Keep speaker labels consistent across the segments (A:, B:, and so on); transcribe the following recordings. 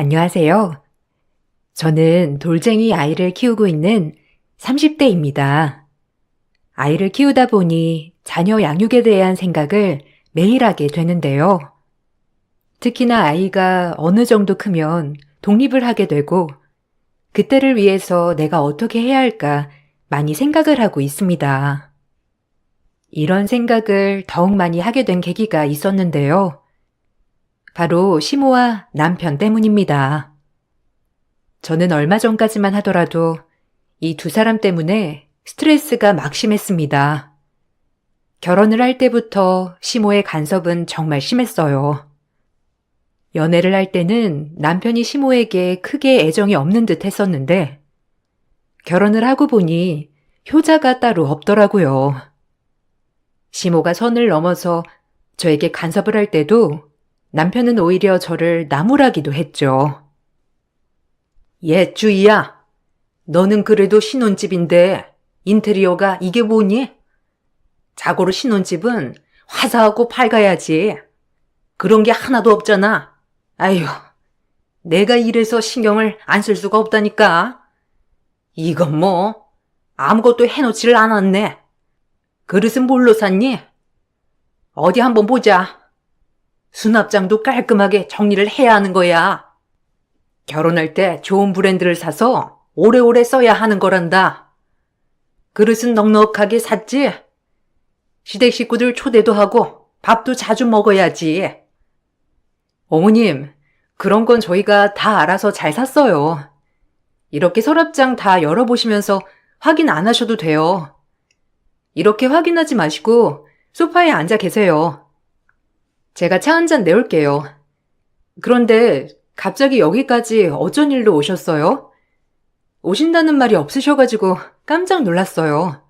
A: 안녕하세요. 저는 돌쟁이 아이를 키우고 있는 30대입니다. 아이를 키우다 보니 자녀 양육에 대한 생각을 매일 하게 되는데요. 특히나 아이가 어느 정도 크면 독립을 하게 되고 그때를 위해서 내가 어떻게 해야 할까 많이 생각을 하고 있습니다. 이런 생각을 더욱 많이 하게 된 계기가 있었는데요. 바로 시모와 남편 때문입니다. 저는 얼마 전까지만 하더라도 이 두 사람 때문에 스트레스가 막심했습니다. 결혼을 할 때부터 시모의 간섭은 정말 심했어요. 연애를 할 때는 남편이 시모에게 크게 애정이 없는 듯 했었는데 결혼을 하고 보니 효자가 따로 없더라고요. 시모가 선을 넘어서 저에게 간섭을 할 때도 남편은 오히려 저를 나무라기도 했죠. 주희야. 너는 그래도 신혼집인데 인테리어가 이게 뭐니? 자고로 신혼집은 화사하고 밝아야지. 그런 게 하나도 없잖아. 아휴, 내가 이래서 신경을 안 쓸 수가 없다니까. 이건 뭐 아무것도 해놓지를 않았네. 그릇은 뭘로 샀니? 어디 한번 보자. 수납장도 깔끔하게 정리를 해야 하는 거야. 결혼할 때 좋은 브랜드를 사서 오래오래 써야 하는 거란다. 그릇은 넉넉하게 샀지? 시댁 식구들 초대도 하고 밥도 자주 먹어야지. 어머님, 그런 건 저희가 다 알아서 잘 샀어요. 이렇게 서랍장 다 열어보시면서 확인 안 하셔도 돼요. 이렇게 확인하지 마시고 소파에 앉아 계세요. 제가 차 한 잔 내올게요. 그런데 갑자기 여기까지 어쩐 일로 오셨어요? 오신다는 말이 없으셔가지고 깜짝 놀랐어요.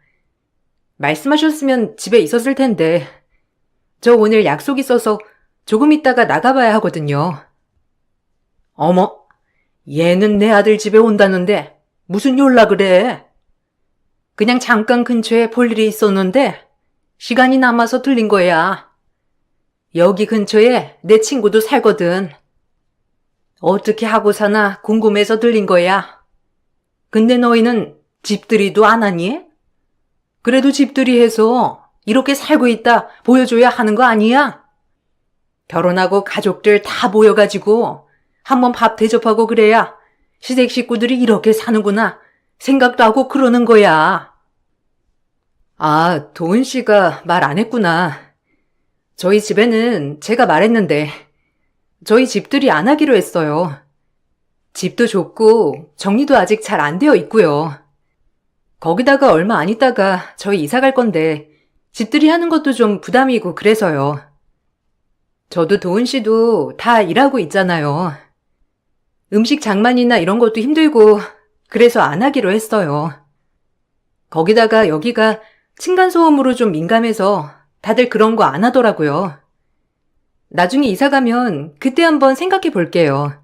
A: 말씀하셨으면 집에 있었을 텐데 저 오늘 약속 있어서 조금 있다가 나가봐야 하거든요. 어머, 얘는 내 아들 집에 온다는데 무슨 연락을 해? 그냥 잠깐 근처에 볼 일이 있었는데 시간이 남아서 들린 거야. 여기 근처에 내 친구도 살거든. 어떻게 하고 사나 궁금해서 들린 거야. 근데 너희는 집들이도 안 하니? 그래도 집들이 해서 이렇게 살고 있다 보여줘야 하는 거 아니야? 결혼하고 가족들 다 모여가지고 한번 밥 대접하고 그래야 시댁 식구들이 이렇게 사는구나 생각도 하고 그러는 거야. 아, 도은 씨가 말 안 했구나. 저희 집에는 제가 말했는데 저희 집들이 안 하기로 했어요. 집도 좁고 정리도 아직 잘 안 되어 있고요. 거기다가 얼마 안 있다가 저희 이사 갈 건데 집들이 하는 것도 좀 부담이고 그래서요. 저도 도은 씨도 다 일하고 있잖아요. 음식 장만이나 이런 것도 힘들고 그래서 안 하기로 했어요. 거기다가 여기가 층간소음으로 좀 민감해서 다들 그런 거 안 하더라고요. 나중에 이사 가면 그때 한번 생각해 볼게요.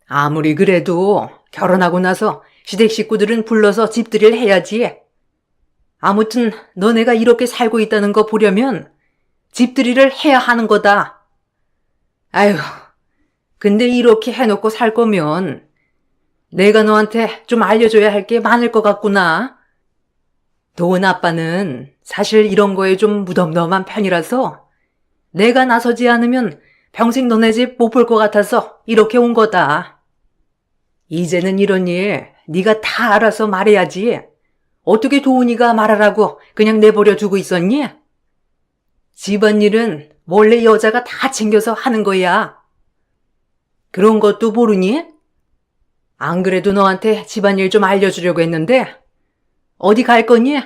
A: 아무리 그래도 결혼하고 나서 시댁 식구들은 불러서 집들이를 해야지. 아무튼 너네가 이렇게 살고 있다는 거 보려면 집들이를 해야 하는 거다. 아휴, 근데 이렇게 해놓고 살 거면 내가 너한테 좀 알려줘야 할 게 많을 것 같구나. 도은 아빠는 사실 이런 거에 좀 무덤덤한 편이라서 내가 나서지 않으면 평생 너네 집 못 볼 것 같아서 이렇게 온 거다. 이제는 이런 일 네가 다 알아서 말해야지. 어떻게 도훈이가 말하라고 그냥 내버려 두고 있었니? 집안일은 원래 여자가 다 챙겨서 하는 거야. 그런 것도 모르니? 안 그래도 너한테 집안일 좀 알려주려고 했는데 어디 갈 거니?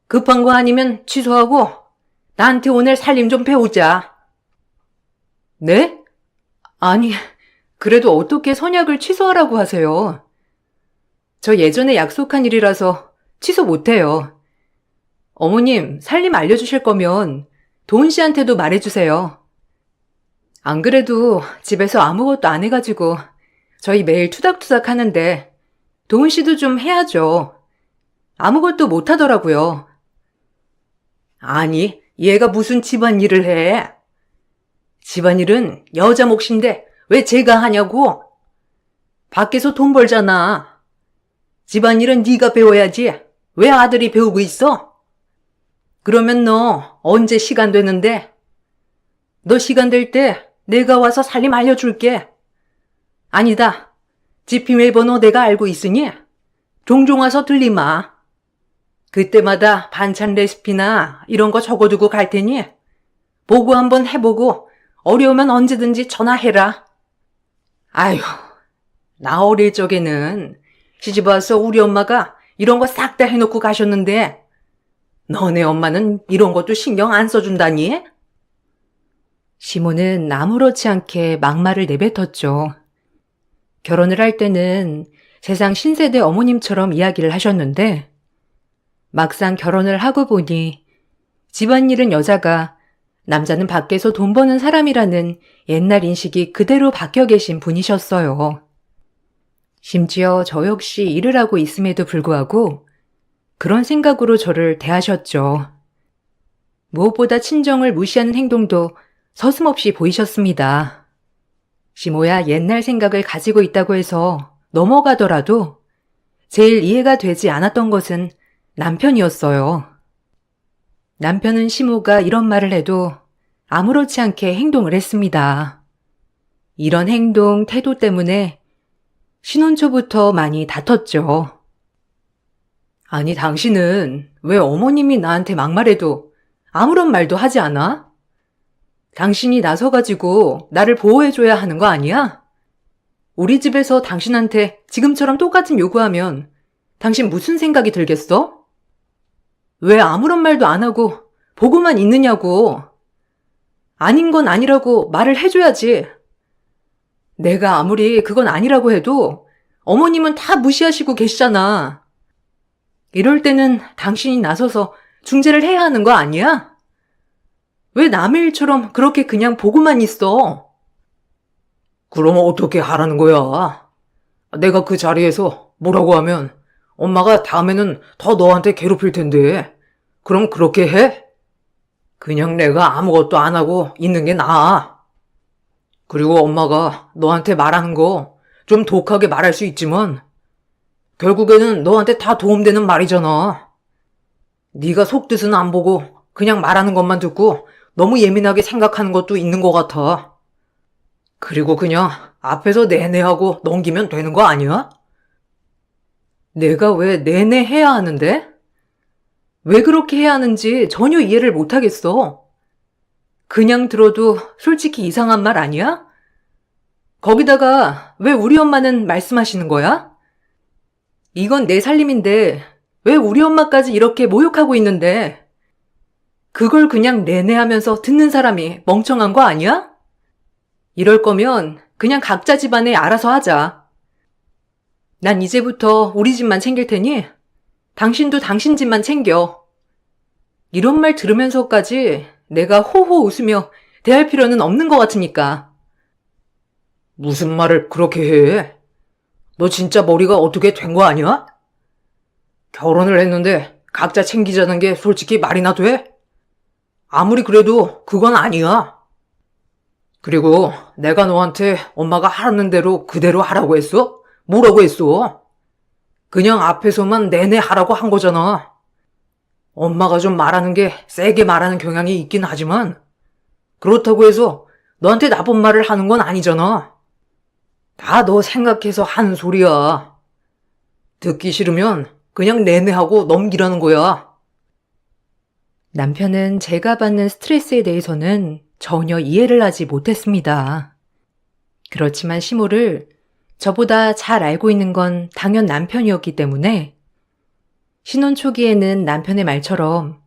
A: 급한 거 아니면 취소하고 나한테 오늘 살림 좀 배우자. 네? 아니, 그래도 어떻게 선약을 취소하라고 하세요? 저 예전에 약속한 일이라서 취소 못해요. 어머님, 살림 알려주실 거면 도은 씨한테도 말해주세요. 안 그래도 집에서 아무것도 안 해가지고 저희 매일 투닥투닥 하는데 도은 씨도 좀 해야죠. 아무것도 못 하더라고요. 아니, 얘가 무슨 집안일을 해? 집안일은 여자 몫인데 왜 제가 하냐고? 밖에서 돈 벌잖아. 집안일은 네가 배워야지. 왜 아들이 배우고 있어? 그러면 너 언제 시간 되는데? 너 시간 될 때 내가 와서 살림 알려줄게. 아니다. 집 비밀번호 내가 알고 있으니 종종 와서 들리마. 그때마다 반찬 레시피나 이런 거 적어두고 갈 테니 보고 한번 해보고 어려우면 언제든지 전화해라. 아휴, 나 어릴 적에는 시집 와서 우리 엄마가 이런 거 싹 다 해놓고 가셨는데 너네 엄마는 이런 것도 신경 안 써준다니? 시모는 아무렇지 않게 막말을 내뱉었죠. 결혼을 할 때는 세상 신세대 어머님처럼 이야기를 하셨는데 막상 결혼을 하고 보니 집안일은 여자가, 남자는 밖에서 돈 버는 사람이라는 옛날 인식이 그대로 박혀 계신 분이셨어요. 심지어 저 역시 일을 하고 있음에도 불구하고 그런 생각으로 저를 대하셨죠. 무엇보다 친정을 무시하는 행동도 서슴없이 보이셨습니다. 시모야 옛날 생각을 가지고 있다고 해서 넘어가더라도 제일 이해가 되지 않았던 것은 남편이었어요. 남편은 시모가 이런 말을 해도 아무렇지 않게 행동을 했습니다. 이런 행동, 태도 때문에 신혼 초부터 많이 다퉜죠. 아니, 당신은 왜 어머님이 나한테 막말해도 아무런 말도 하지 않아? 당신이 나서가지고 나를 보호해줘야 하는 거 아니야? 우리 집에서 당신한테 지금처럼 똑같은 요구하면 당신 무슨 생각이 들겠어? 왜 아무런 말도 안 하고 보고만 있느냐고. 아닌 건 아니라고 말을 해줘야지. 내가 아무리 그건 아니라고 해도 어머님은 다 무시하시고 계시잖아. 이럴 때는 당신이 나서서 중재를 해야 하는 거 아니야? 왜 남의 일처럼 그렇게 그냥 보고만 있어? 그럼 어떻게 하라는 거야? 내가 그 자리에서 뭐라고 하면 엄마가 다음에는 더 너한테 괴롭힐 텐데 그럼 그렇게 해? 그냥 내가 아무것도 안 하고 있는 게 나아. 그리고 엄마가 너한테 말하는 거 좀 독하게 말할 수 있지만 결국에는 너한테 다 도움되는 말이잖아. 네가 속뜻은 안 보고 그냥 말하는 것만 듣고 너무 예민하게 생각하는 것도 있는 것 같아. 그리고 그냥 앞에서 내내 하고 넘기면 되는 거 아니야? 내가 왜 내내 해야 하는데? 왜 그렇게 해야 하는지 전혀 이해를 못하겠어. 그냥 들어도 솔직히 이상한 말 아니야? 거기다가 왜 우리 엄마는 말씀하시는 거야? 이건 내 살림인데 왜 우리 엄마까지 이렇게 모욕하고 있는데 그걸 그냥 내내 하면서 듣는 사람이 멍청한 거 아니야? 이럴 거면 그냥 각자 집안에 알아서 하자. 난 이제부터 우리 집만 챙길 테니 당신도 당신 집만 챙겨. 이런 말 들으면서까지 내가 호호 웃으며 대할 필요는 없는 것 같으니까. 무슨 말을 그렇게 해? 너 진짜 머리가 어떻게 된 거 아니야? 결혼을 했는데 각자 챙기자는 게 솔직히 말이나 돼? 아무리 그래도 그건 아니야. 그리고 내가 너한테 엄마가 하라는 대로 그대로 하라고 했어? 뭐라고 했어? 그냥 앞에서만 내내 하라고 한 거잖아. 엄마가 좀 말하는 게 세게 말하는 경향이 있긴 하지만 그렇다고 해서 너한테 나쁜 말을 하는 건 아니잖아. 다 너 생각해서 하는 소리야. 듣기 싫으면 그냥 내내 하고 넘기라는 거야. 남편은 제가 받는 스트레스에 대해서는 전혀 이해를 하지 못했습니다. 그렇지만 시모를 저보다 잘 알고 있는 건 당연 남편이었기 때문에 신혼 초기에는 남편의 말처럼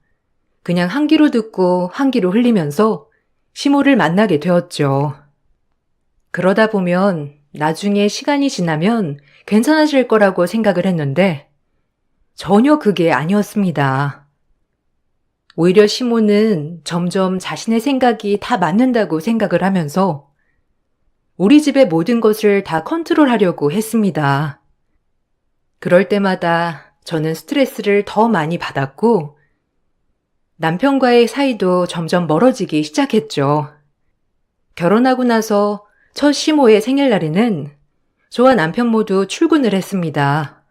A: 그냥 한 귀로 듣고 한 귀로 흘리면서 시모를 만나게 되었죠. 그러다 보면 나중에 시간이 지나면 괜찮아질 거라고 생각을 했는데 전혀 그게 아니었습니다. 오히려 시모는 점점 자신의 생각이 다 맞는다고 생각을 하면서 우리 집의 모든 것을 다 컨트롤하려고 했습니다. 그럴 때마다 저는 스트레스를 더 많이 받았고 남편과의 사이도 점점 멀어지기 시작했죠. 결혼하고 나서 첫 시모의 생일날에는 저와 남편 모두 출근을 했습니다.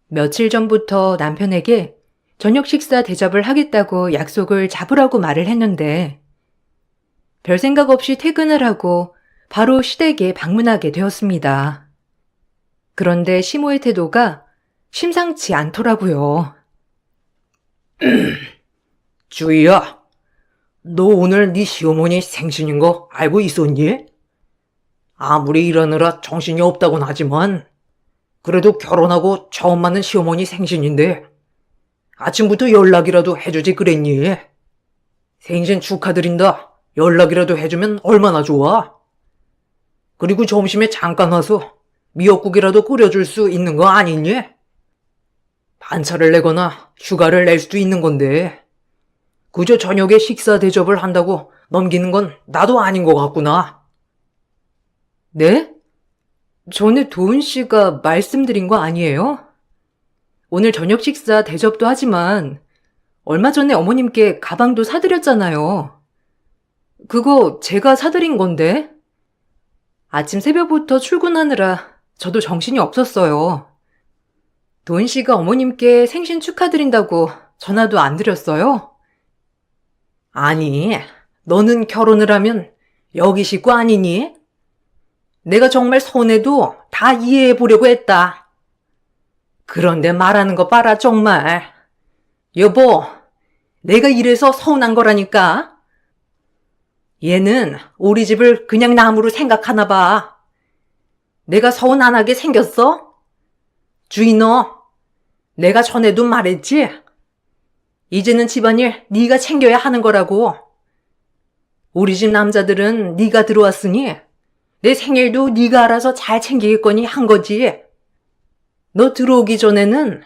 A: 며칠 전부터 남편에게 저녁 식사 대접을 하겠다고 약속을 잡으라고 말을 했는데 별 생각 없이 퇴근을 하고 바로 시댁에 방문하게 되었습니다. 그런데 시모의 태도가 심상치 않더라고요.
B: 주희야, 너 오늘 네 시어머니 생신인 거 알고 있었니? 아무리 일하느라 정신이 없다곤 하지만 그래도 결혼하고 처음 맞는 시어머니 생신인데 아침부터 연락이라도 해주지 그랬니? 생신 축하드린다. 연락이라도 해주면 얼마나 좋아? 그리고 점심에 잠깐 와서 미역국이라도 끓여줄 수 있는 거 아니니? 반차를 내거나 휴가를 낼 수도 있는 건데 그저 저녁에 식사 대접을 한다고 넘기는 건 나도 아닌 것 같구나.
A: 네? 전에 도은 씨가 말씀드린 거 아니에요? 오늘 저녁 식사 대접도 하지만 얼마 전에 어머님께 가방도 사드렸잖아요. 그거 제가 사드린 건데. 아침 새벽부터 출근하느라 저도 정신이 없었어요. 도은 씨가 어머님께 생신 축하드린다고 전화도 안 드렸어요?
B: 아니, 너는 결혼을 하면 여기 식구 아니니? 내가 정말 서운해도 다 이해해 보려고 했다. 그런데 말하는 거 봐라 정말. 여보, 내가 이래서 서운한 거라니까. 얘는 우리 집을 그냥 남으로 생각하나 봐. 내가 서운 안 하게 생겼어? 주희 너, 내가 전에도 말했지? 이제는 집안일 네가 챙겨야 하는 거라고. 우리 집 남자들은 네가 들어왔으니 내 생일도 네가 알아서 잘 챙기겠거니 한 거지. 너 들어오기 전에는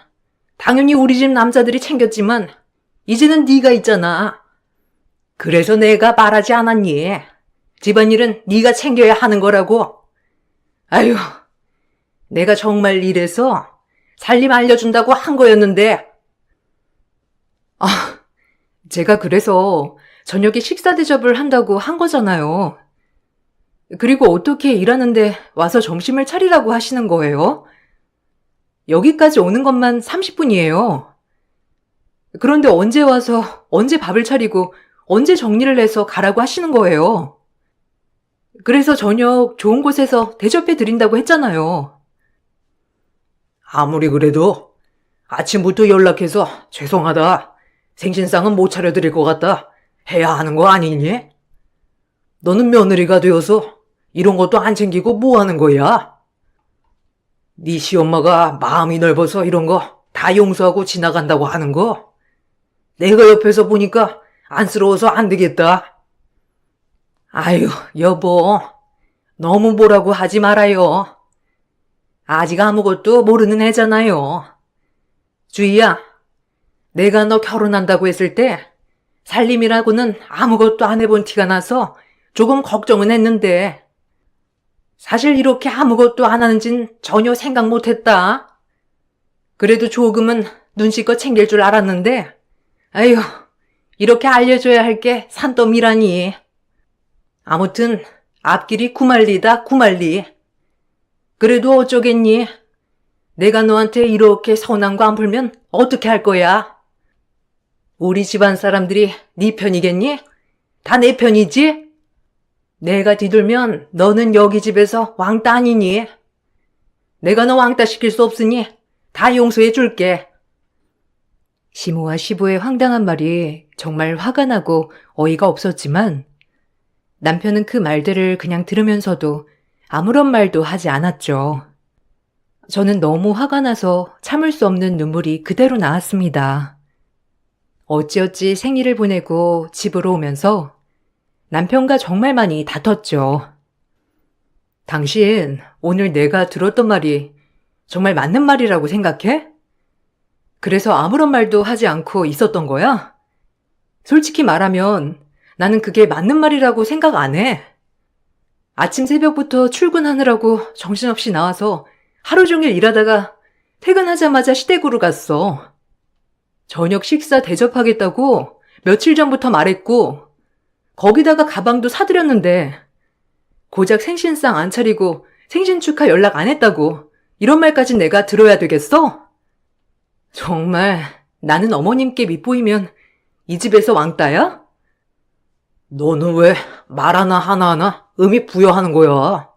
B: 당연히 우리 집 남자들이 챙겼지만 이제는 네가 있잖아. 그래서 내가 말하지 않았니? 집안일은 네가 챙겨야 하는 거라고. 아유, 내가 정말 이래서 살림 알려준다고 한 거였는데.
A: 제가 그래서 저녁에 식사 대접을 한다고 한 거잖아요. 그리고 어떻게 일하는데 와서 점심을 차리라고 하시는 거예요? 여기까지 오는 것만 30분이에요. 그런데 언제 와서 언제 밥을 차리고 언제 정리를 해서 가라고 하시는 거예요. 그래서 저녁 좋은 곳에서 대접해 드린다고 했잖아요.
B: 아무리 그래도 아침부터 연락해서 죄송하다. 생신상은 못 차려드릴 것 같다. 해야 하는 거 아니니? 너는 며느리가 되어서 이런 것도 안 챙기고 뭐 하는 거야? 네 시엄마가 마음이 넓어서 이런 거 다 용서하고 지나간다고 하는 거? 내가 옆에서 보니까 안쓰러워서 안 되겠다. 아유, 여보. 너무 뭐라고 하지 말아요. 아직 아무것도 모르는 애잖아요. 주희야, 내가 너 결혼한다고 했을 때 살림이라고는 아무것도 안 해본 티가 나서 조금 걱정은 했는데 사실 이렇게 아무것도 안 하는진 전혀 생각 못했다. 그래도 조금은 눈치껏 챙길 줄 알았는데 아휴, 이렇게 알려줘야 할 게 산더미라니. 아무튼 앞길이 구말리다 구말리. 그래도 어쩌겠니? 내가 너한테 이렇게 서운한 거 안 풀면 어떻게 할 거야? 우리 집안 사람들이 네 편이겠니? 다 내 편이지? 내가 뒤돌면 너는 여기 집에서 왕따 아니니? 내가 너 왕따 시킬 수 없으니 다 용서해 줄게.
A: 시모와 시부의 황당한 말이 정말 화가 나고 어이가 없었지만 남편은 그 말들을 그냥 들으면서도 아무런 말도 하지 않았죠. 저는 너무 화가 나서 참을 수 없는 눈물이 그대로 나왔습니다. 어찌어찌 생일을 보내고 집으로 오면서 남편과 정말 많이 다퉜죠. 당신 오늘 내가 들었던 말이 정말 맞는 말이라고 생각해? 그래서 아무런 말도 하지 않고 있었던 거야? 솔직히 말하면 나는 그게 맞는 말이라고 생각 안 해. 아침 새벽부터 출근하느라고 정신없이 나와서 하루 종일 일하다가 퇴근하자마자 시댁으로 갔어. 저녁 식사 대접하겠다고 며칠 전부터 말했고 거기다가 가방도 사드렸는데 고작 생신상 안 차리고 생신 축하 연락 안 했다고 이런 말까지 내가 들어야 되겠어? 정말 나는 어머님께 밉보이면 이 집에서 왕따야?
B: 너는 왜 말 하나하나 의미 부여하는 거야?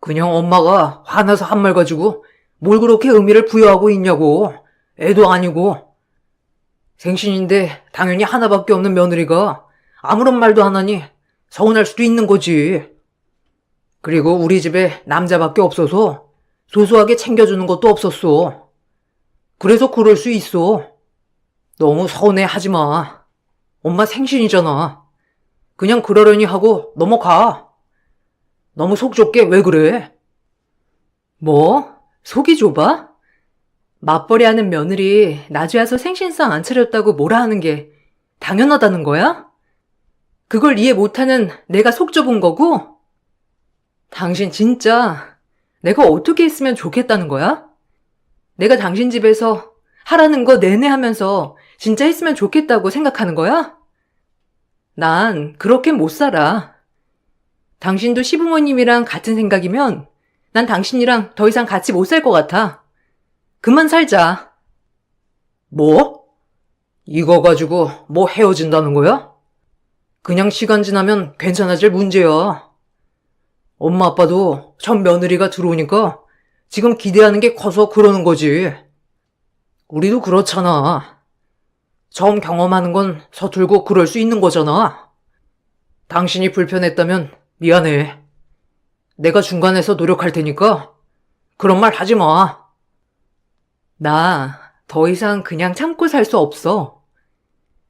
B: 그냥 엄마가 화나서 한 말 가지고 뭘 그렇게 의미를 부여하고 있냐고. 애도 아니고. 생신인데 당연히 하나밖에 없는 며느리가 아무런 말도 안 하니 서운할 수도 있는 거지. 그리고 우리 집에 남자밖에 없어서 소소하게 챙겨주는 것도 없었어. 그래서 그럴 수 있어. 너무 서운해 하지 마. 엄마 생신이잖아. 그냥 그러려니 하고 넘어가. 너무 속 좁게 왜 그래?
A: 뭐? 속이 좁아? 맞벌이하는 며느리 나주에 와서 생신상 안 차렸다고 뭐라 하는 게 당연하다는 거야? 그걸 이해 못하는 내가 속 좁은 거고? 당신 진짜 내가 어떻게 했으면 좋겠다는 거야? 내가 당신 집에서 하라는 거 내내 하면서 진짜 했으면 좋겠다고 생각하는 거야? 난 그렇게 못 살아. 당신도 시부모님이랑 같은 생각이면 난 당신이랑 더 이상 같이 못 살 것 같아. 그만 살자.
B: 뭐? 이거 가지고 뭐 헤어진다는 거야? 그냥 시간 지나면 괜찮아질 문제야. 엄마 아빠도 전 며느리가 들어오니까 지금 기대하는 게 커서 그러는 거지. 우리도 그렇잖아. 처음 경험하는 건 서툴고 그럴 수 있는 거잖아. 당신이 불편했다면 미안해. 내가 중간에서 노력할 테니까 그런 말 하지 마.
A: 나 더 이상 그냥 참고 살 수 없어.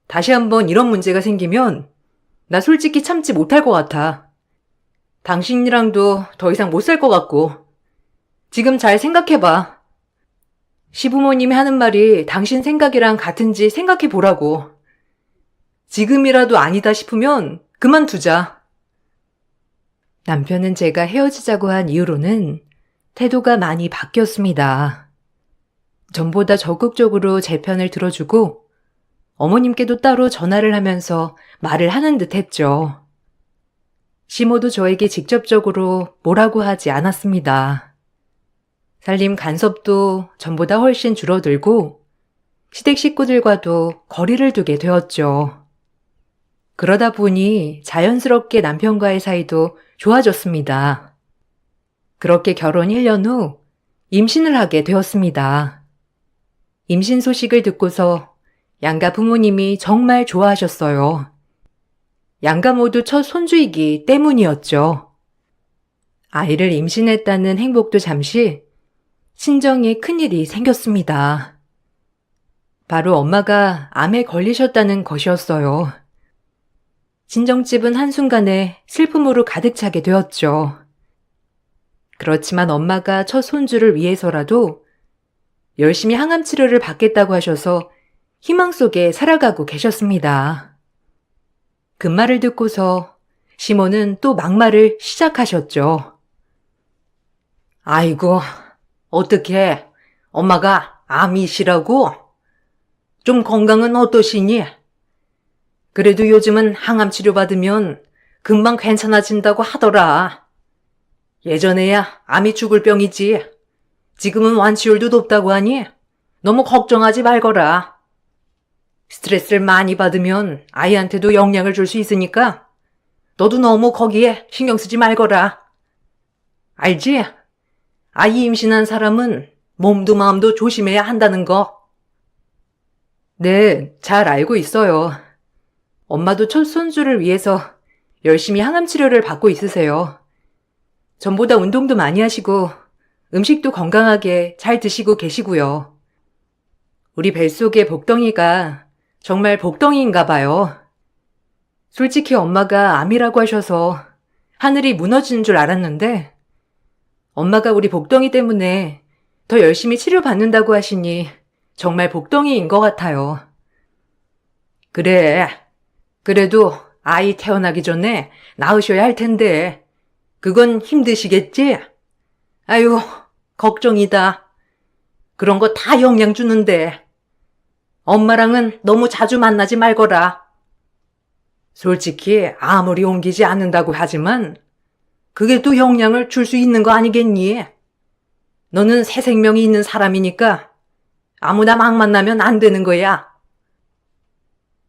A: 다시 한번 이런 문제가 생기면 나 솔직히 참지 못할 것 같아. 당신이랑도 더 이상 못 살 것 같고. 지금 잘 생각해봐. 시부모님이 하는 말이 당신 생각이랑 같은지 생각해 보라고. 지금이라도 아니다 싶으면 그만두자. 남편은 제가 헤어지자고 한 이후로는 태도가 많이 바뀌었습니다. 전보다 적극적으로 제 편을 들어주고 어머님께도 따로 전화를 하면서 말을 하는 듯 했죠. 시모도 저에게 직접적으로 뭐라고 하지 않았습니다. 살림 간섭도 전보다 훨씬 줄어들고 시댁 식구들과도 거리를 두게 되었죠. 그러다 보니 자연스럽게 남편과의 사이도 좋아졌습니다. 그렇게 결혼 1년 후 임신을 하게 되었습니다. 임신 소식을 듣고서 양가 부모님이 정말 좋아하셨어요. 양가 모두 첫 손주이기 때문이었죠. 아이를 임신했다는 행복도 잠시 친정에 큰일이 생겼습니다. 바로 엄마가 암에 걸리셨다는 것이었어요. 친정집은 한순간에 슬픔으로 가득 차게 되었죠. 그렇지만 엄마가 첫 손주를 위해서라도 열심히 항암 치료를 받겠다고 하셔서 희망 속에 살아가고 계셨습니다. 그 말을 듣고서 시모는 또 막말을 시작하셨죠.
B: 아이고, 어떡해. 엄마가 암이시라고? 좀 건강은 어떠시니? 그래도 요즘은 항암 치료 받으면 금방 괜찮아진다고 하더라. 예전에야 암이 죽을 병이지. 지금은 완치율도 높다고 하니 너무 걱정하지 말거라. 스트레스를 많이 받으면 아이한테도 영향을 줄 수 있으니까 너도 너무 거기에 신경 쓰지 말거라. 알지? 아이 임신한 사람은 몸도 마음도 조심해야 한다는 거.
A: 네, 잘 알고 있어요. 엄마도 첫 손주를 위해서 열심히 항암 치료를 받고 있으세요. 전보다 운동도 많이 하시고 음식도 건강하게 잘 드시고 계시고요. 우리 뱃속의 복덩이가 정말 복덩이인가 봐요. 솔직히 엄마가 암이라고 하셔서 하늘이 무너지는 줄 알았는데 엄마가 우리 복덩이 때문에 더 열심히 치료받는다고 하시니 정말 복덩이인 것 같아요.
B: 그래. 그래도 아이 태어나기 전에 낳으셔야 할 텐데 그건 힘드시겠지? 아유, 걱정이다. 그런 거 다 영향 주는데. 엄마랑은 너무 자주 만나지 말거라. 솔직히 아무리 옮기지 않는다고 하지만
A: 그게 또 영향을 줄 수 있는 거 아니겠니? 너는 새 생명이 있는 사람이니까 아무나 막 만나면 안 되는 거야.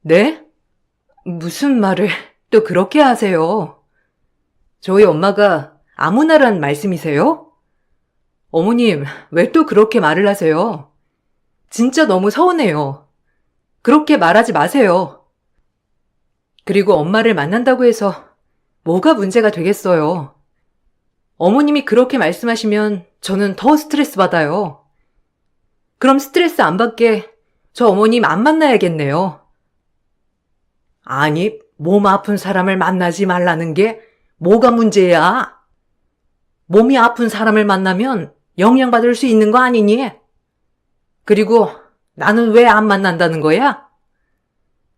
B: 네? 무슨 말을 또 그렇게 하세요? 저희 엄마가 아무나란 말씀이세요? 어머님, 왜 또 그렇게 말을 하세요? 진짜 너무 서운해요. 그렇게 말하지 마세요. 그리고 엄마를 만난다고 해서 뭐가 문제가 되겠어요. 어머님이 그렇게 말씀하시면 저는 더 스트레스 받아요. 그럼 스트레스 안 받게 저 어머님 안 만나야겠네요. 아니, 몸 아픈 사람을 만나지 말라는 게 뭐가 문제야? 몸이 아픈 사람을 만나면 영향받을 수 있는 거 아니니? 그리고 나는 왜 안 만난다는 거야?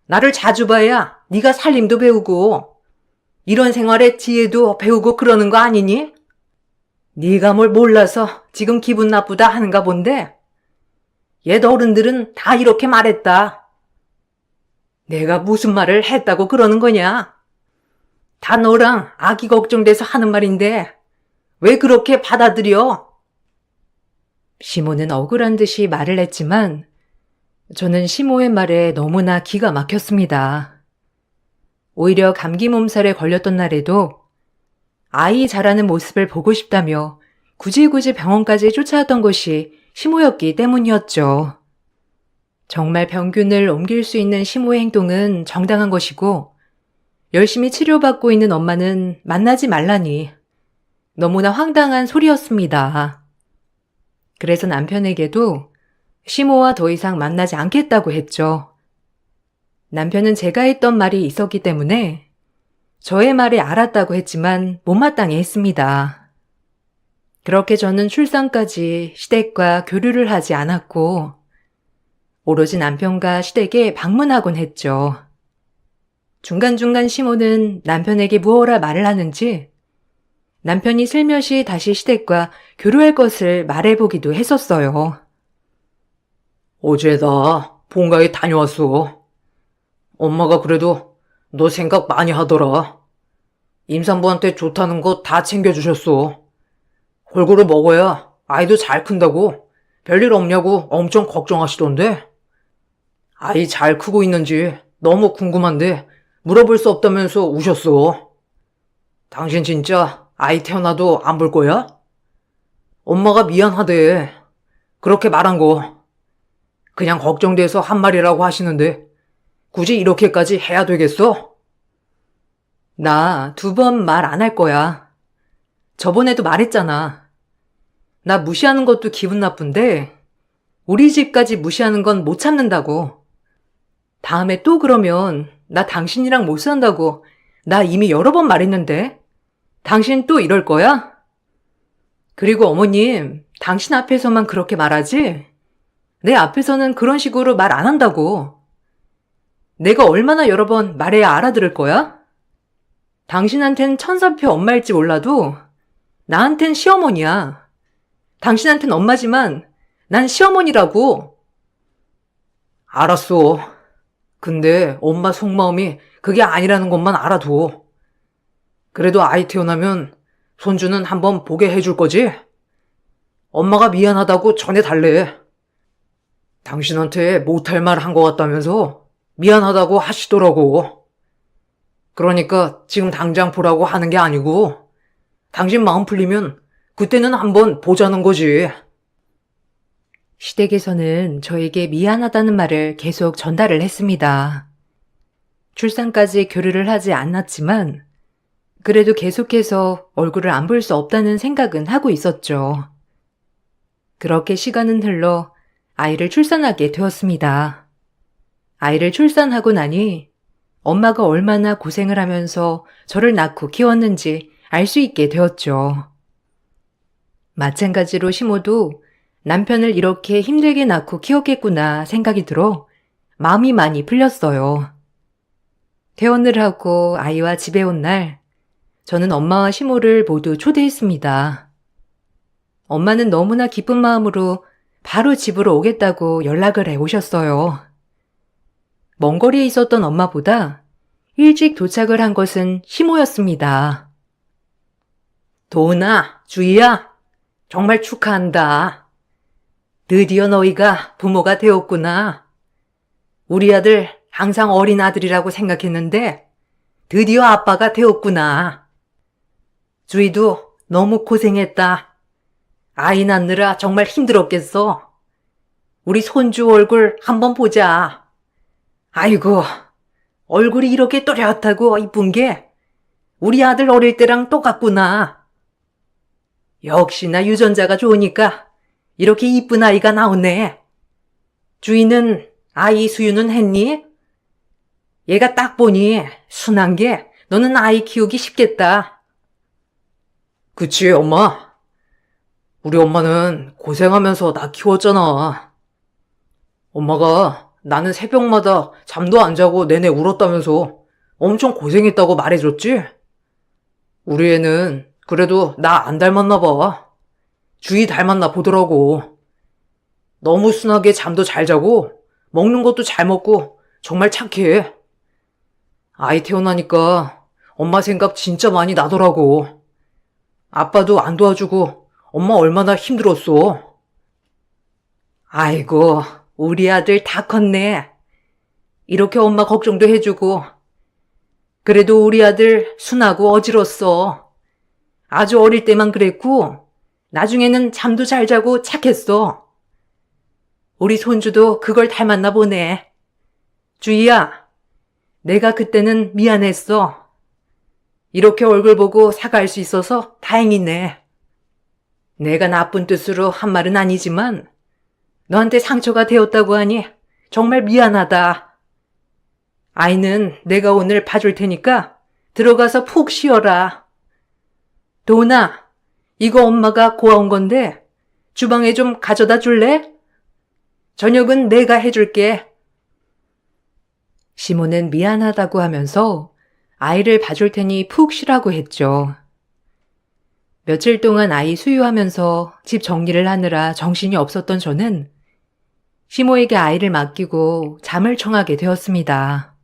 B: 나를 자주 봐야 네가 살림도 배우고 이런 생활의 지혜도 배우고 그러는 거 아니니? 네가 뭘 몰라서 지금 기분 나쁘다 하는가 본데 옛 어른들은 다 이렇게 말했다. 내가 무슨 말을 했다고 그러는 거냐? 다 너랑 아기 걱정돼서 하는 말인데 왜 그렇게 받아들여?
A: 시모는 억울한 듯이 말을 했지만 저는 시모의 말에 너무나 기가 막혔습니다. 오히려 감기 몸살에 걸렸던 날에도 아이 자라는 모습을 보고 싶다며 굳이 병원까지 쫓아왔던 것이 시모였기 때문이었죠. 정말 병균을 옮길 수 있는 시모의 행동은 정당한 것이고 열심히 치료받고 있는 엄마는 만나지 말라니 너무나 황당한 소리였습니다. 그래서 남편에게도 시모와 더 이상 만나지 않겠다고 했죠. 남편은 제가 했던 말이 있었기 때문에 저의 말에 알았다고 했지만 못마땅해 했습니다. 그렇게 저는 출산까지 시댁과 교류를 하지 않았고 오로지 남편과 시댁에 방문하곤 했죠. 중간중간 시모는 남편에게 무엇라 말을 하는지 남편이 슬며시 다시 시댁과 교류할 것을 말해보기도 했었어요.
B: 어제 나 본가에 다녀왔어. 엄마가 그래도 너 생각 많이 하더라. 임산부한테 좋다는 거 다 챙겨주셨어. 골고루 먹어야 아이도 잘 큰다고 별일 없냐고 엄청 걱정하시던데. 아이 잘 크고 있는지 너무 궁금한데 물어볼 수 없다면서 우셨어. 당신 진짜 아이 태어나도 안 볼 거야? 엄마가 미안하대. 그렇게 말한 거. 그냥 걱정돼서 한 말이라고 하시는데 굳이 이렇게까지 해야 되겠어?
A: 나 2번 말 안 할 거야. 저번에도 말했잖아. 나 무시하는 것도 기분 나쁜데 우리 집까지 무시하는 건 못 참는다고. 다음에 또 그러면 나 당신이랑 못 산다고 나 이미 여러 번 말했는데 당신 또 이럴 거야? 그리고 어머님, 당신 앞에서만 그렇게 말하지? 내 앞에서는 그런 식으로 말 안 한다고. 내가 얼마나 여러 번 말해야 알아들을 거야? 당신한텐 천사표 엄마일지 몰라도 나한텐 시어머니야. 당신한텐 엄마지만 난 시어머니라고.
B: 알았어. 근데 엄마 속마음이 그게 아니라는 것만 알아둬. 그래도 아이 태어나면 손주는 한번 보게 해줄 거지? 엄마가 미안하다고 전해달래. 당신한테 못할 말 한 것 같다면서 미안하다고 하시더라고. 그러니까 지금 당장 보라고 하는 게 아니고 당신 마음 풀리면 그때는 한번 보자는 거지.
A: 시댁에서는 저에게 미안하다는 말을 계속 전달을 했습니다. 출산까지 교류를 하지 않았지만 그래도 계속해서 얼굴을 안 볼 수 없다는 생각은 하고 있었죠. 그렇게 시간은 흘러 아이를 출산하게 되었습니다. 아이를 출산하고 나니 엄마가 얼마나 고생을 하면서 저를 낳고 키웠는지 알 수 있게 되었죠. 마찬가지로 시모도 남편을 이렇게 힘들게 낳고 키웠겠구나 생각이 들어 마음이 많이 풀렸어요. 퇴원을 하고 아이와 집에 온 날, 저는 엄마와 시모를 모두 초대했습니다. 엄마는 너무나 기쁜 마음으로 바로 집으로 오겠다고 연락을 해 오셨어요. 먼 거리에 있었던 엄마보다 일찍 도착을 한 것은 시모였습니다. 도은아, 주희야, 정말 축하한다. 드디어 너희가 부모가 되었구나. 우리 아들 항상 어린 아들이라고 생각했는데 드디어 아빠가 되었구나. 주희도 너무 고생했다. 아이 낳느라 정말 힘들었겠어. 우리 손주 얼굴 한번 보자. 아이고, 얼굴이 이렇게 또렷하고 이쁜 게 우리 아들 어릴 때랑 똑같구나. 역시나 유전자가 좋으니까 이렇게 이쁜 아이가 나오네. 주희는 아이 수유는 했니? 얘가 딱 보니 순한 게 너는 아이 키우기 쉽겠다.
B: 그치, 엄마? 우리 엄마는 고생하면서 나 키웠잖아. 엄마가 나는 새벽마다 잠도 안 자고 내내 울었다면서 엄청 고생했다고 말해줬지? 우리 애는 그래도 나 안 닮았나 봐. 주희 닮았나 보더라고. 너무 순하게 잠도 잘 자고 먹는 것도 잘 먹고 정말 착해. 아이 태어나니까 엄마 생각 진짜 많이 나더라고. 아빠도 안 도와주고 엄마 얼마나 힘들었어.
A: 아이고, 우리 아들 다 컸네. 이렇게 엄마 걱정도 해주고. 그래도 우리 아들 순하고 어지럽어. 아주 어릴 때만 그랬고 나중에는 잠도 잘 자고 착했어. 우리 손주도 그걸 닮았나 보네. 주희야, 내가 그때는 미안했어. 이렇게 얼굴 보고 사과할 수 있어서 다행이네. 내가 나쁜 뜻으로 한 말은 아니지만 너한테 상처가 되었다고 하니 정말 미안하다. 아이는 내가 오늘 봐줄 테니까 들어가서 푹 쉬어라. 도은아, 이거 엄마가 고아온 건데 주방에 좀 가져다 줄래? 저녁은 내가 해줄게. 시모는 미안하다고 하면서 아이를 봐줄 테니 푹 쉬라고 했죠. 며칠 동안 아이 수유하면서 집 정리를 하느라 정신이 없었던 저는 시모에게 아이를 맡기고 잠을 청하게 되었습니다.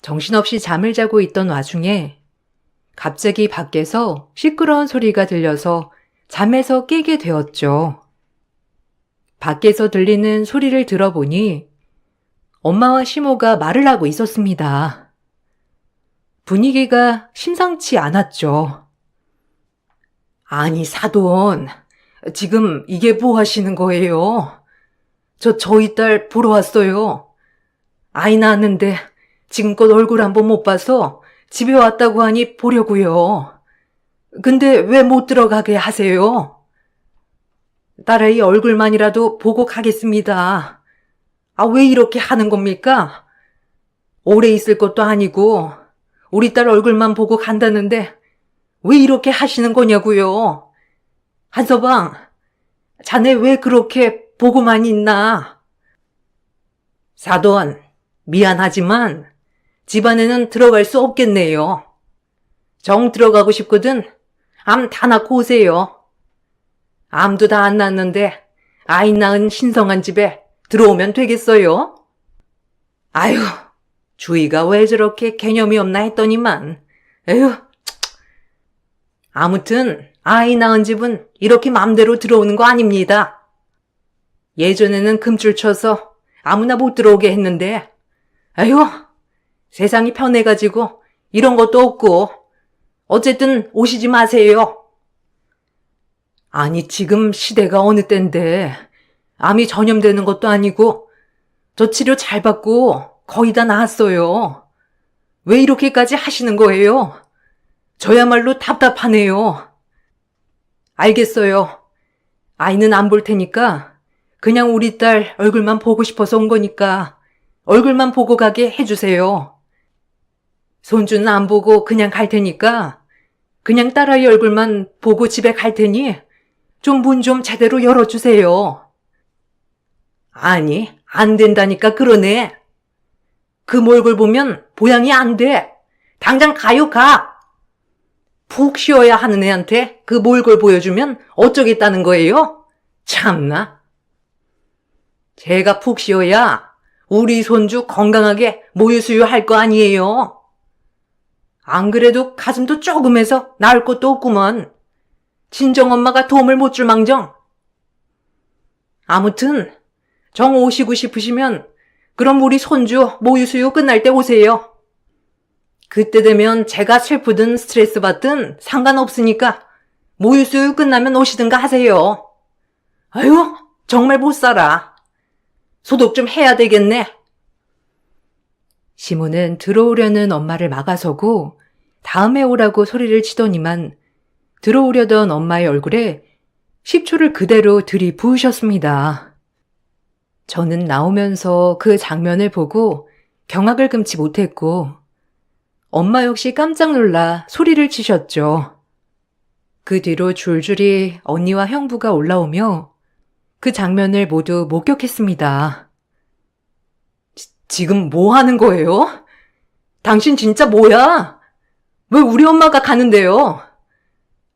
A: 정신없이 잠을 자고 있던 와중에 갑자기 밖에서 시끄러운 소리가 들려서 잠에서 깨게 되었죠. 밖에서 들리는 소리를 들어보니 엄마와 시모가 말을 하고 있었습니다. 분위기가 심상치 않았죠. 아니, 사돈, 지금 이게 뭐 하시는 거예요? 저희 딸 보러 왔어요. 아이 낳았는데 지금껏 얼굴 한번 못 봐서 집에 왔다고 하니 보려고요. 근데 왜 못 들어가게 하세요? 딸아이 얼굴만이라도 보고 가겠습니다. 아, 왜 이렇게 하는 겁니까? 오래 있을 것도 아니고 우리 딸 얼굴만 보고 간다는데 왜 이렇게 하시는 거냐고요? 한서방, 자네 왜 그렇게 보고만 있나? 사돈, 미안하지만 집안에는 들어갈 수 없겠네요. 정 들어가고 싶거든 암 다 낳고 오세요. 암도 다 안 낳았는데 아이 낳은 신성한 집에 들어오면 되겠어요? 아유, 주희가 왜 저렇게 개념이 없나 했더니만, 에휴. 아무튼 아이 낳은 집은 이렇게 맘대로 들어오는 거 아닙니다. 예전에는 금줄 쳐서 아무나 못 들어오게 했는데, 에휴, 세상이 편해가지고 이런 것도 없고, 어쨌든 오시지 마세요. 아니, 지금 시대가 어느 때인데 암이 전염되는 것도 아니고 저 치료 잘 받고 거의 다 나았어요. 왜 이렇게까지 하시는 거예요? 저야말로 답답하네요. 알겠어요. 아이는 안 볼 테니까 그냥 우리 딸 얼굴만 보고 싶어서 온 거니까 얼굴만 보고 가게 해주세요. 손주는 안 보고 그냥 갈 테니까 그냥 딸아이 얼굴만 보고 집에 갈 테니 좀 문 좀 제대로 열어주세요. 아니, 안 된다니까 그러네. 그 얼굴 보면 보양이 안 돼. 당장 가요, 가. 푹 쉬어야 하는 애한테 그 몰골 보여주면 어쩌겠다는 거예요? 참나. 제가 푹 쉬어야 우리 손주 건강하게 모유수유할 거 아니에요. 안 그래도 가슴도 조금해서 나을 것도 없구먼. 친정엄마가 도움을 못 줄 망정. 아무튼 정 오시고 싶으시면 그럼 우리 손주 모유수유 끝날 때 오세요. 그때 되면 제가 슬프든 스트레스 받든 상관없으니까 모유수유 끝나면 오시든가 하세요. 아유, 정말 못 살아. 소독 좀 해야 되겠네. 시모는 들어오려는 엄마를 막아서고 다음에 오라고 소리를 치더니만 들어오려던 엄마의 얼굴에 식초를 그대로 들이부으셨습니다. 저는 나오면서 그 장면을 보고 경악을 금치 못했고 엄마 역시 깜짝 놀라 소리를 치셨죠. 그 뒤로 줄줄이 언니와 형부가 올라오며 그 장면을 모두 목격했습니다.
B: 지금 뭐 하는 거예요? 당신 진짜 뭐야? 왜 우리 엄마가 가는데요?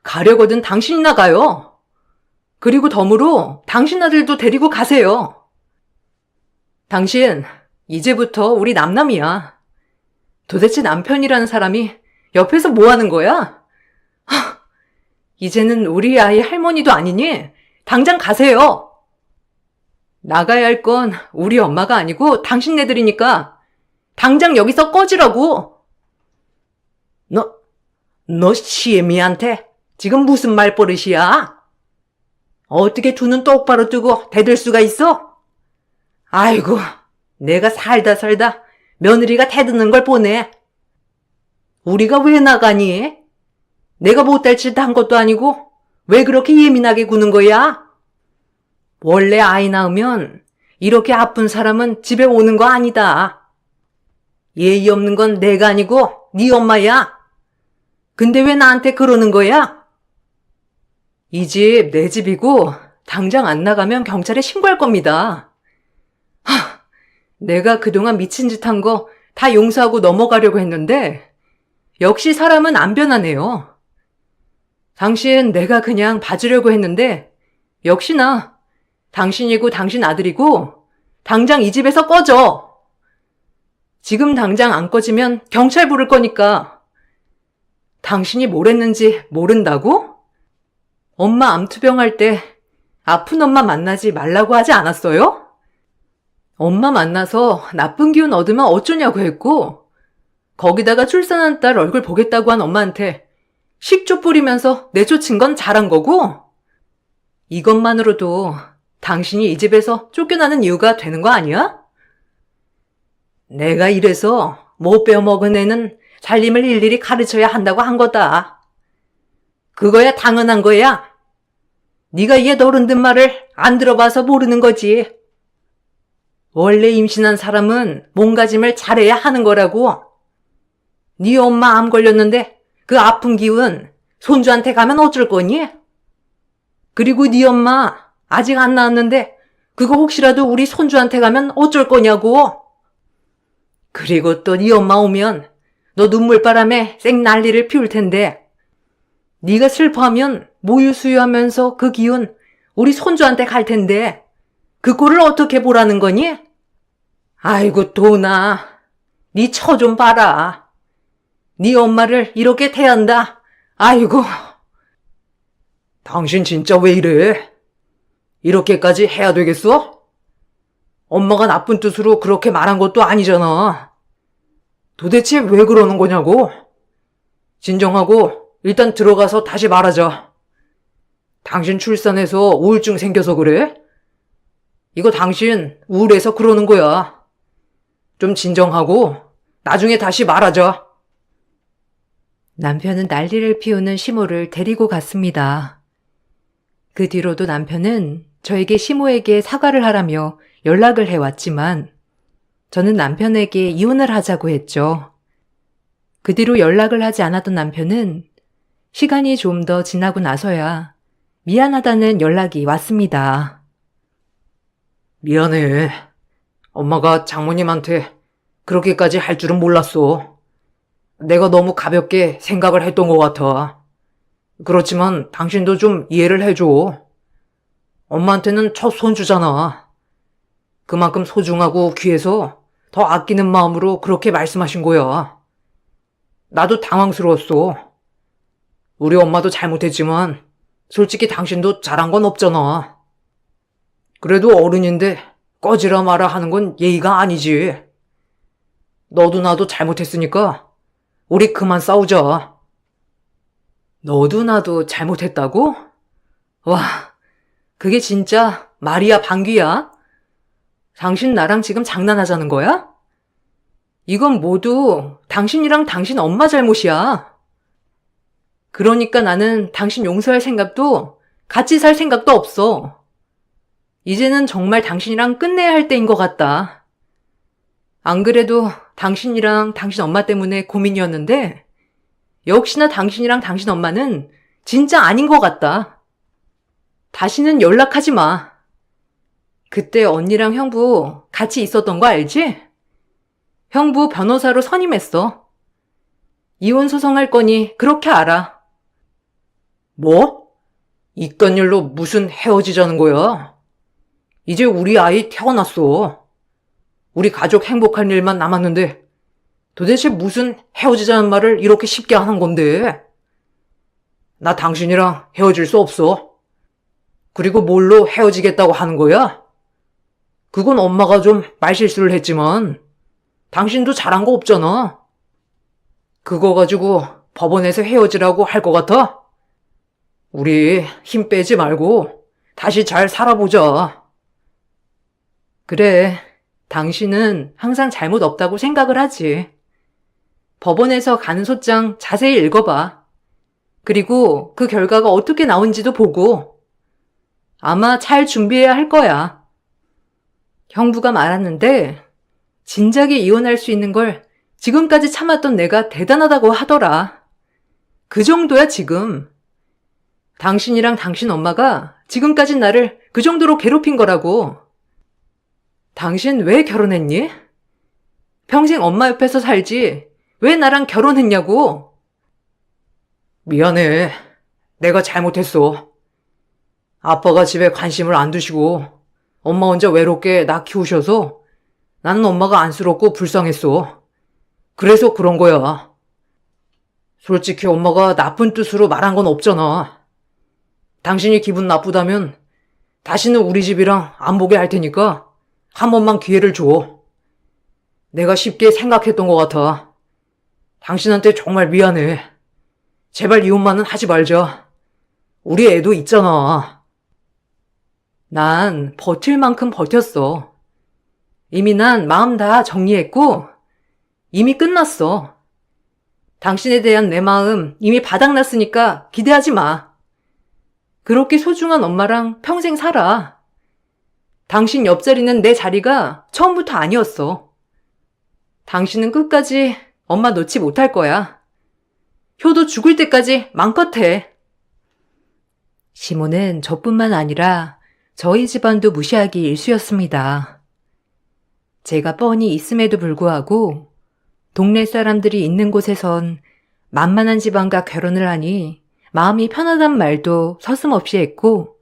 B: 가려거든 당신이 나가요. 그리고 덤으로 당신 아들도 데리고 가세요. 당신, 이제부터 우리 남남이야. 도대체 남편이라는 사람이 옆에서 뭐 하는 거야? 이제는 우리 아이 할머니도 아니니 당장 가세요. 나가야 할 건 우리 엄마가 아니고 당신네들이니까 당장 여기서 꺼지라고. 너 시애미한테 지금 무슨 말버릇이야? 어떻게 두 눈 똑바로 뜨고 대들 수가 있어? 아이고, 내가 살다 며느리가 대드는 걸 보네. 우리가 왜 나가니? 내가 못될 짓 한 것도 아니고 왜 그렇게 예민하게 구는 거야? 원래 아이 낳으면 이렇게 아픈 사람은 집에 오는 거 아니다. 예의 없는 건 내가 아니고 네 엄마야. 근데 왜 나한테 그러는 거야? 이 집 내 집이고 당장 안 나가면 경찰에 신고할 겁니다. 내가 그동안 미친 짓 한 거 다 용서하고 넘어가려고 했는데 역시 사람은 안 변하네요. 당신 내가 그냥 봐주려고 했는데 역시나 당신이고 당신 아들이고 당장 이 집에서 꺼져. 지금 당장 안 꺼지면 경찰 부를 거니까. 당신이 뭘 했는지 모른다고? 엄마 암투병 할 때 아픈 엄마 만나지 말라고 하지 않았어요? 엄마 만나서 나쁜 기운 얻으면 어쩌냐고 했고 거기다가 출산한 딸 얼굴 보겠다고 한 엄마한테 식초 뿌리면서 내쫓은 건 잘한 거고 이것만으로도 당신이 이 집에서 쫓겨나는 이유가 되는 거 아니야? 내가 이래서 못 빼먹은 애는 살림을 일일이 가르쳐야 한다고 한 거다. 그거야 당연한 거야. 네가 옛 어른들 말을 안 들어봐서 모르는 거지. 원래 임신한 사람은 몸가짐을 잘해야 하는 거라고. 네 엄마 암 걸렸는데 그 아픈 기운 손주한테 가면 어쩔 거니? 그리고 네 엄마 아직 안 낳았는데 그거 혹시라도 우리 손주한테 가면 어쩔 거냐고. 그리고 또 네 엄마 오면 너 눈물바람에 쌩 난리를 피울 텐데 네가 슬퍼하면 모유 수유하면서 그 기운 우리 손주한테 갈 텐데 그 꼴을 어떻게 보라는 거니? 아이고 도나, 네 처 좀 봐라. 네 엄마를 이렇게 대한다. 아이고. 당신 진짜 왜 이래? 이렇게까지 해야 되겠어? 엄마가 나쁜 뜻으로 그렇게 말한 것도 아니잖아. 도대체 왜 그러는 거냐고? 진정하고 일단 들어가서 다시 말하자. 당신 출산해서 우울증 생겨서 그래? 이거 당신 우울해서 그러는 거야. 좀 진정하고 나중에 다시 말하자.
A: 남편은 난리를 피우는 시모를 데리고 갔습니다. 그 뒤로도 남편은 저에게 시모에게 사과를 하라며 연락을 해왔지만 저는 남편에게 이혼을 하자고 했죠. 그 뒤로 연락을 하지 않았던 남편은 시간이 좀 더 지나고 나서야 미안하다는 연락이 왔습니다.
B: 미안해. 엄마가 장모님한테 그렇게까지 할 줄은 몰랐어. 내가 너무 가볍게 생각을 했던 것 같아. 그렇지만 당신도 좀 이해를 해줘. 엄마한테는 첫 손주잖아. 그만큼 소중하고 귀해서 더 아끼는 마음으로 그렇게 말씀하신 거야. 나도 당황스러웠어. 우리 엄마도 잘못했지만 솔직히 당신도 잘한 건 없잖아. 그래도 어른인데 꺼지라 마라 하는 건 예의가 아니지. 너도 나도 잘못했으니까 우리 그만 싸우자.
A: 너도 나도 잘못했다고? 와, 그게 진짜 말이야 방귀야? 당신 나랑 지금 장난하자는 거야? 이건 모두 당신이랑 당신 엄마 잘못이야. 그러니까 나는 당신 용서할 생각도 같이 살 생각도 없어. 이제는 정말 당신이랑 끝내야 할 때인 것 같다. 안 그래도 당신이랑 당신 엄마 때문에 고민이었는데 역시나 당신이랑 당신 엄마는 진짜 아닌 것 같다. 다시는 연락하지 마. 그때 언니랑 형부 같이 있었던 거 알지? 형부 변호사로 선임했어. 이혼 소송할 거니 그렇게 알아.
B: 뭐? 이딴 일로 무슨 헤어지자는 거야? 이제 우리 아이 태어났어. 우리 가족 행복한 일만 남았는데 도대체 무슨 헤어지자는 말을 이렇게 쉽게 하는 건데? 나 당신이랑 헤어질 수 없어. 그리고 뭘로 헤어지겠다고 하는 거야? 그건 엄마가 좀 말실수를 했지만 당신도 잘한 거 없잖아. 그거 가지고 법원에서 헤어지라고 할 것 같아? 우리 힘 빼지 말고 다시 잘 살아보자.
A: 그래, 당신은 항상 잘못 없다고 생각을 하지. 법원에서 가는 소장 자세히 읽어봐. 그리고 그 결과가 어떻게 나온지도 보고. 아마 잘 준비해야 할 거야. 형부가 말았는데 진작에 이혼할 수 있는 걸 지금까지 참았던 내가 대단하다고 하더라. 그 정도야 지금. 당신이랑 당신 엄마가 지금까지 나를 그 정도로 괴롭힌 거라고. 당신 왜 결혼했니? 평생 엄마 옆에서 살지 왜 나랑 결혼했냐고.
B: 미안해. 내가 잘못했어. 아빠가 집에 관심을 안 두시고 엄마 혼자 외롭게 나 키우셔서 나는 엄마가 안쓰럽고 불쌍했어. 그래서 그런 거야. 솔직히 엄마가 나쁜 뜻으로 말한 건 없잖아. 당신이 기분 나쁘다면 다시는 우리 집이랑 안 보게 할 테니까 한 번만 기회를 줘. 내가 쉽게 생각했던 것 같아. 당신한테 정말 미안해. 제발 이혼만은 하지 말자. 우리 애도 있잖아.
A: 난 버틸 만큼 버텼어. 이미 난 마음 다 정리했고 이미 끝났어. 당신에 대한 내 마음 이미 바닥났으니까 기대하지 마. 그렇게 소중한 엄마랑 평생 살아. 당신 옆자리는 내 자리가 처음부터 아니었어. 당신은 끝까지 엄마 놓지 못할 거야. 효도 죽을 때까지 마음껏 해. 시모는 저뿐만 아니라 저희 집안도 무시하기 일쑤였습니다. 제가 뻔히 있음에도 불구하고 동네 사람들이 있는 곳에선 만만한 집안과 결혼을 하니 마음이 편하단 말도 서슴없이 했고,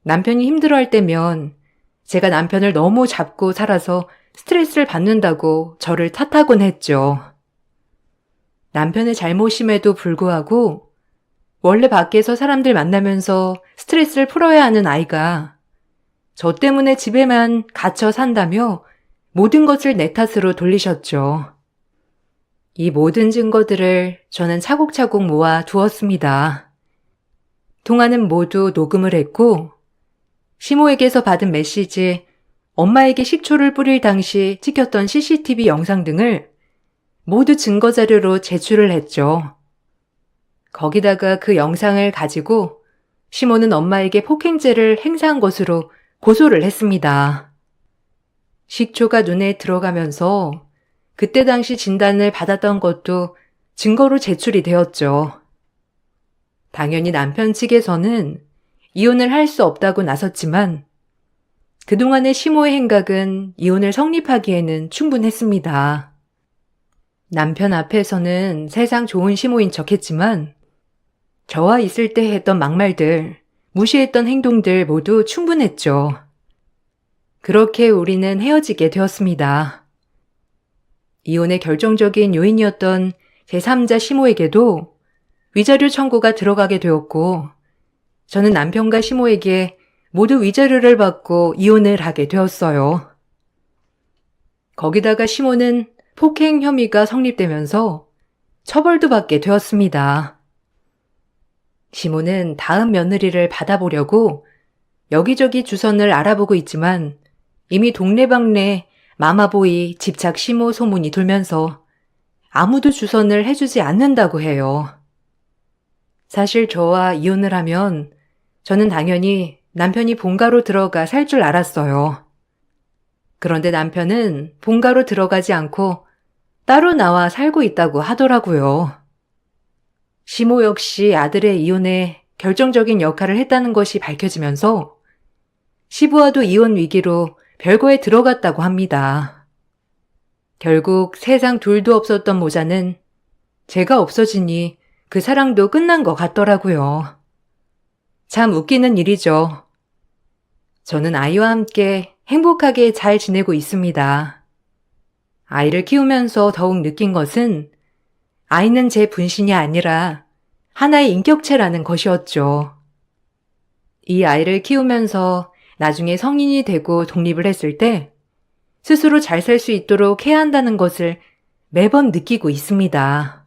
A: 남편이 힘들어할 때면 제가 남편을 너무 잡고 살아서 스트레스를 받는다고 저를 탓하곤 했죠. 남편의 잘못임에도 불구하고 원래 밖에서 사람들 만나면서 스트레스를 풀어야 하는 아이가 저 때문에 집에만 갇혀 산다며 모든 것을 내 탓으로 돌리셨죠. 이 모든 증거들을 저는 차곡차곡 모아 두었습니다. 통화는 모두 녹음을 했고 시모에게서 받은 메시지, 엄마에게 식초를 뿌릴 당시 찍혔던 CCTV 영상 등을 모두 증거자료로 제출을 했죠. 거기다가 그 영상을 가지고 시모는 엄마에게 폭행죄를 행사한 것으로 고소를 했습니다. 식초가 눈에 들어가면서 그때 당시 진단을 받았던 것도 증거로 제출이 되었죠. 당연히 남편 측에서는 이혼을 할 수 없다고 나섰지만 그동안의 시모의 행각은 이혼을 성립하기에는 충분했습니다. 남편 앞에서는 세상 좋은 시모인 척했지만 저와 있을 때 했던 막말들, 무시했던 행동들 모두 충분했죠. 그렇게 우리는 헤어지게 되었습니다. 이혼의 결정적인 요인이었던 제3자 시모에게도 위자료 청구가 들어가게 되었고, 저는 남편과 시모에게 모두 위자료를 받고 이혼을 하게 되었어요. 거기다가 시모는 폭행 혐의가 성립되면서 처벌도 받게 되었습니다. 시모는 다음 며느리를 받아보려고 여기저기 주선을 알아보고 있지만 이미 동네방네 마마보이 집착 시모 소문이 돌면서 아무도 주선을 해주지 않는다고 해요. 사실 저와 이혼을 하면 저는 당연히 남편이 본가로 들어가 살 줄 알았어요. 그런데 남편은 본가로 들어가지 않고 따로 나와 살고 있다고 하더라고요. 시모 역시 아들의 이혼에 결정적인 역할을 했다는 것이 밝혀지면서 시부와도 이혼 위기로 별거에 들어갔다고 합니다. 결국 세상 둘도 없었던 모자는 제가 없어지니 그 사랑도 끝난 것 같더라고요. 참 웃기는 일이죠. 저는 아이와 함께 행복하게 잘 지내고 있습니다. 아이를 키우면서 더욱 느낀 것은 아이는 제 분신이 아니라 하나의 인격체라는 것이었죠. 이 아이를 키우면서 나중에 성인이 되고 독립을 했을 때 스스로 잘 살 수 있도록 해야 한다는 것을 매번 느끼고 있습니다.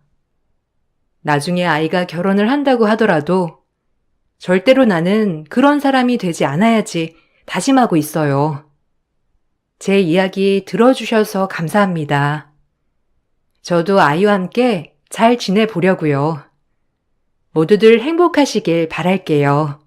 A: 나중에 아이가 결혼을 한다고 하더라도 절대로 나는 그런 사람이 되지 않아야지 다짐하고 있어요. 제 이야기 들어주셔서 감사합니다. 저도 아이와 함께 잘 지내보려고요. 모두들 행복하시길 바랄게요.